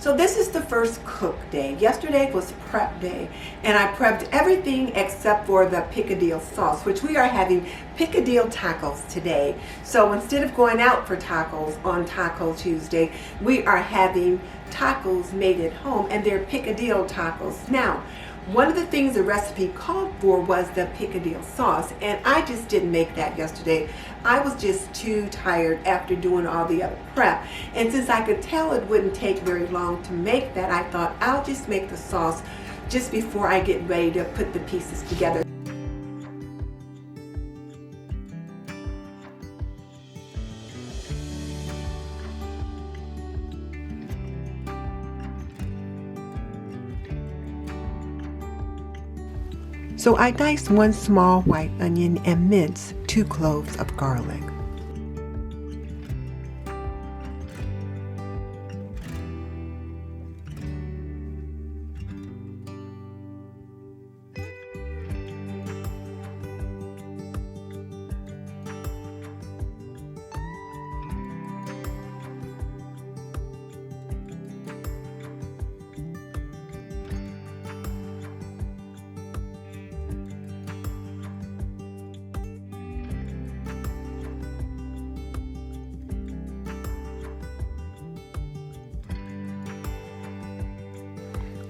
So this is the first cook day. Yesterday was prep day, and I prepped everything except for the picadillo sauce, which we are having Picadillo Tacos today. So instead of going out for tacos on Taco Tuesday, we are having tacos made at home, and they're Picadillo tacos. Now, one of the things the recipe called for was the picadillo sauce, and I just didn't make that yesterday. I was just too tired after doing all the other prep, and since I could tell it wouldn't take very long to make that, I thought I'll just make the sauce just before I get ready to put the pieces together. So I diced 1 small white onion and minced 2 cloves of garlic.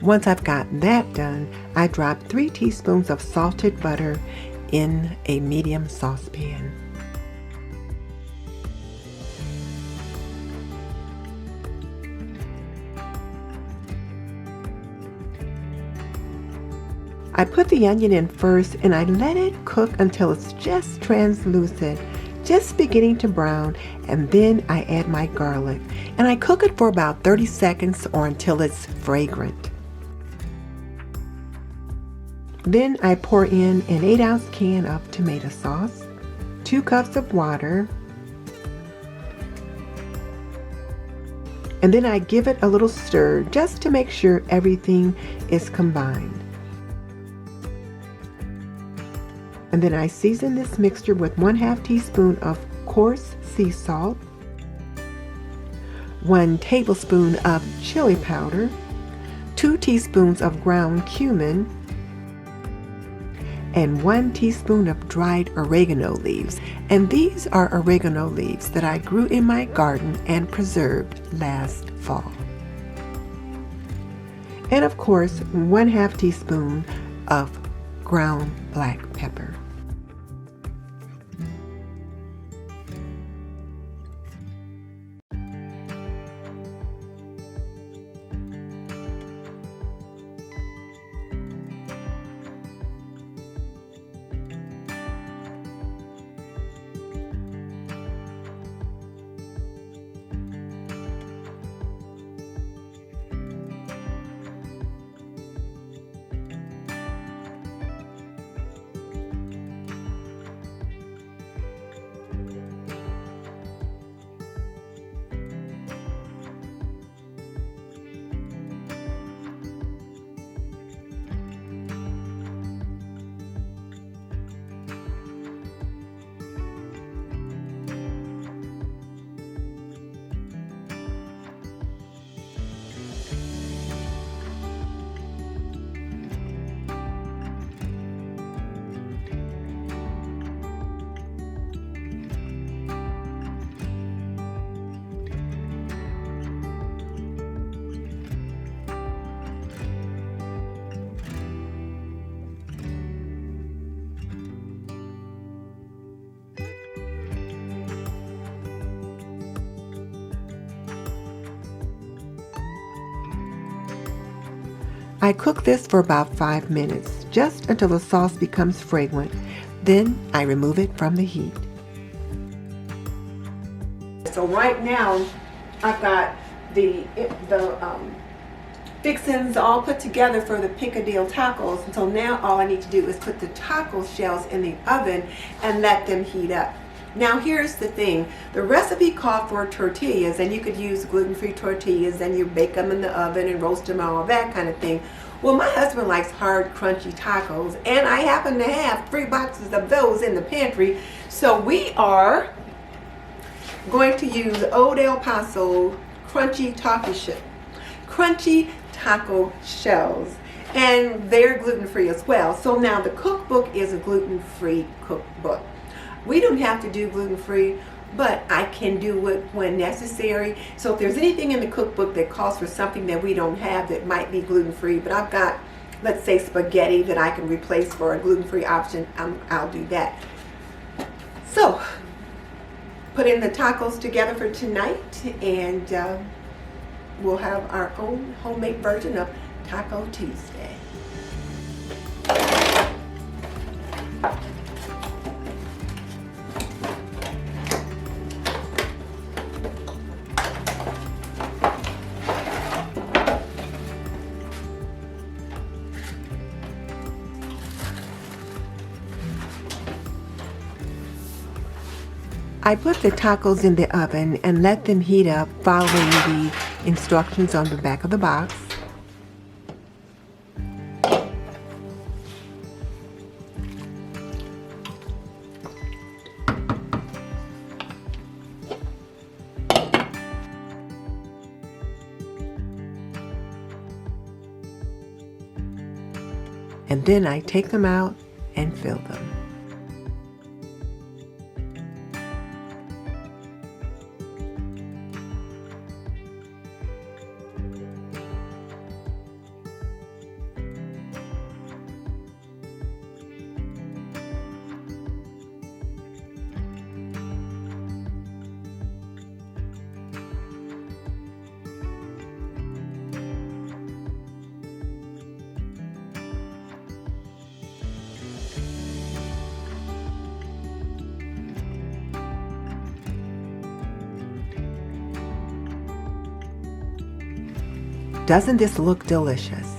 Once I've got that done, I drop 3 teaspoons of salted butter in a medium saucepan. I put the onion in first, and I let it cook until it's just translucent, just beginning to brown, and then I add my garlic, and I cook it for about 30 seconds or until it's fragrant. Then I pour in an 8-ounce can of tomato sauce, 2 cups of water, and then I give it a little stir just to make sure everything is combined. And then I season this mixture with 1/2 teaspoon of coarse sea salt, 1 tablespoon of chili powder, 2 teaspoons of ground cumin, and 1 teaspoon of dried oregano leaves. And these are oregano leaves that I grew in my garden and preserved last fall. And of course, 1/2 teaspoon of ground black pepper. I cook this for about 5 minutes, just until the sauce becomes fragrant. Then I remove it from the heat. So right now, I've got the fixings all put together for the Picadillo tacos. And so now all I need to do is put the taco shells in the oven and let them heat up. Now here's the thing, the recipe called for tortillas, and you could use gluten-free tortillas and you bake them in the oven and roast them, all that kind of thing. Well, my husband likes hard, crunchy tacos, and I happen to have 3 boxes of those in the pantry. So we are going to use Old El Paso crunchy crunchy taco shells. And they're gluten-free as well. So now the cookbook is a gluten-free cookbook. We don't have to do gluten-free, but I can do it when necessary. So if there's anything in the cookbook that calls for something that we don't have that might be gluten-free, but I've got, let's say, spaghetti that I can replace for a gluten-free option, I'll do that. So, put in the tacos together for tonight, and we'll have our own homemade version of Taco Tuesday. I put the tacos in the oven and let them heat up following the instructions on the back of the box. And then I take them out and fill them. Doesn't this look delicious?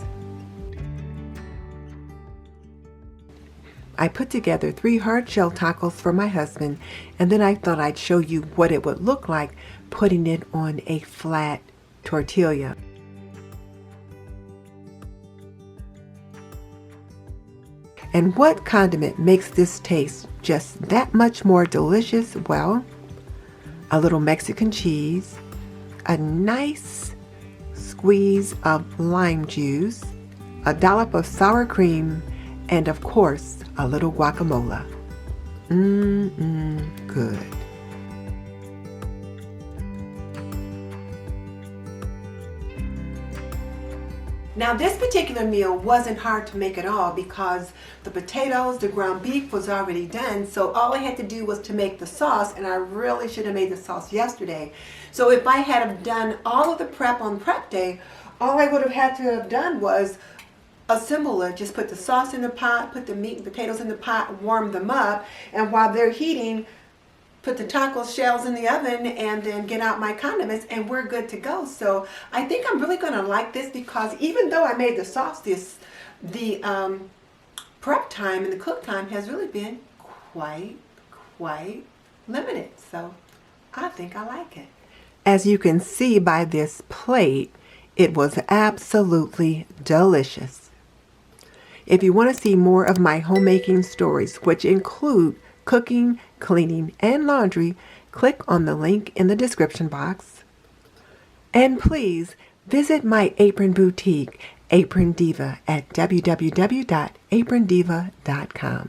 I put together 3 hard shell tacos for my husband, and then I thought I'd show you what it would look like putting it on a flat tortilla. And what condiment makes this taste just that much more delicious? Well, a little Mexican cheese, a nice squeeze of lime juice, a dollop of sour cream, and of course, a little guacamole. Good. Now this particular meal wasn't hard to make at all because the potatoes, the ground beef was already done, so all I had to do was to make the sauce, and I really should have made the sauce yesterday. So if I had have done all of the prep on prep day, all I would have had to have done was assemble it, just put the sauce in the pot, put the meat and potatoes in the pot, warm them up, and while they're heating, put the taco shells in the oven and then get out my condiments and we're good to go. So I think I'm really going to like this because even though I made the sauce, the prep time and the cook time has really been quite limited. So I think I like it. As you can see by this plate, it was absolutely delicious. If you want to see more of my homemaking stories, which include cooking, cleaning, and laundry, click on the link in the description box. And please visit my apron boutique, Apron Diva, at www.aprondiva.com.